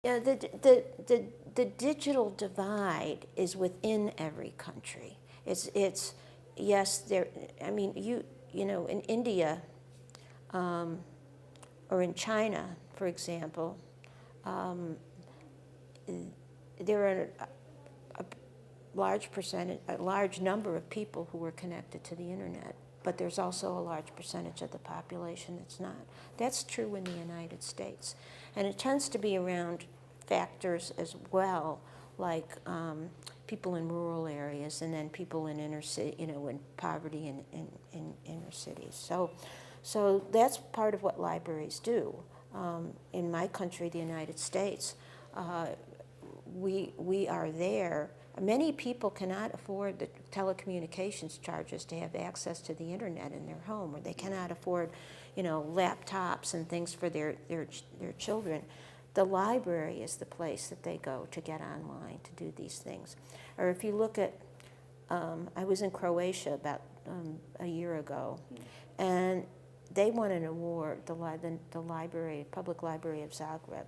Yeah, the digital divide is within every country. It's yes, there. I mean, you know, in India or in China, for example, um, there are a large percentage, a large number of people who are connected to the internet, but there's also a large percentage of the population that's not. That's true in the United States, and it tends to be around factors as well, like people in rural areas, and then people in inner city, you know, in poverty in inner cities. So that's part of what libraries do. In my country, the United States, we are there. Many people cannot afford the telecommunications charges to have access to the internet in their home, or they cannot afford, you know, laptops and things for their children. The library is the place that they go to get online to do these things. Or if you look at, I was in Croatia about a year ago, and they won an award, the library, Public Library of Zagreb,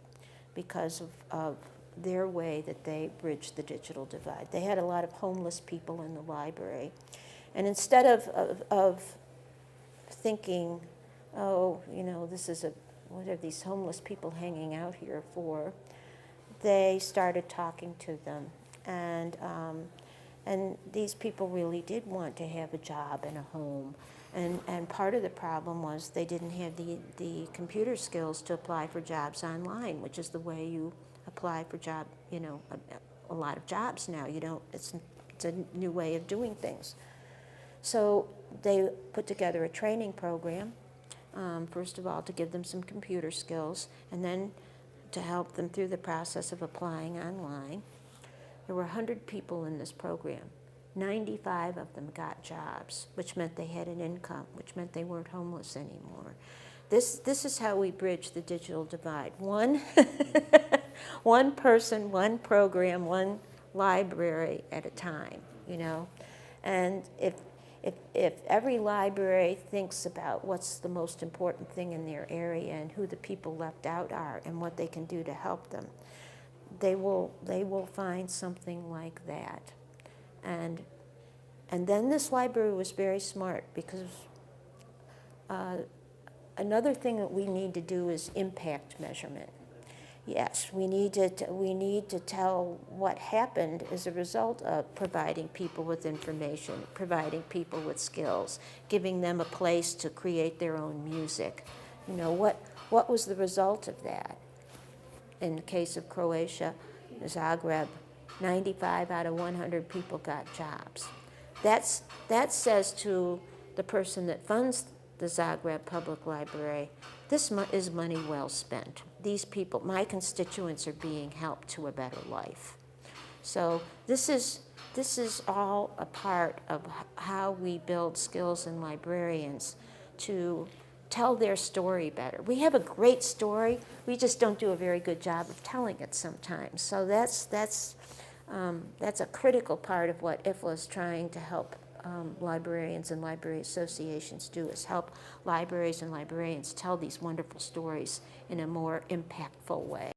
because of their way that they bridged the digital divide. They had a lot of homeless people in the library. And instead of thinking, oh, you know, this is what are these homeless people hanging out here for? They started talking to them. And these people really did want to have a job and a home. And part of the problem was they didn't have the computer skills to apply for jobs online, which is the way you apply for job, you know, a lot of jobs now. You don't, it's a new way of doing things. So they put together a training program, first of all, to give them some computer skills, and then to help them through the process of applying online. There were 100 people in this program. 95 of them got jobs, which meant they had an income, which meant they weren't homeless anymore. This is how we bridge the digital divide. One person, one program, one library at a time, you know. And if every library thinks about what's the most important thing in their area and who the people left out are and what they can do to help them, they will find something like that. And then this library was very smart, because another thing that we need to do is impact measurement. Yes, we need to tell what happened as a result of providing people with information, providing people with skills, giving them a place to create their own music. You know, what was the result of that? In the case of Croatia, Zagreb, 95 out of 100 people got jobs. That says to the person that funds the Zagreb Public Library, this is money well spent. These people, my constituents, are being helped to a better life. So this is all a part of how we build skills in librarians to tell their story better. We have a great story, we just don't do a very good job of telling it sometimes. So that's a critical part of what IFLA is trying to help librarians and library associations do, is help libraries and librarians tell these wonderful stories in a more impactful way.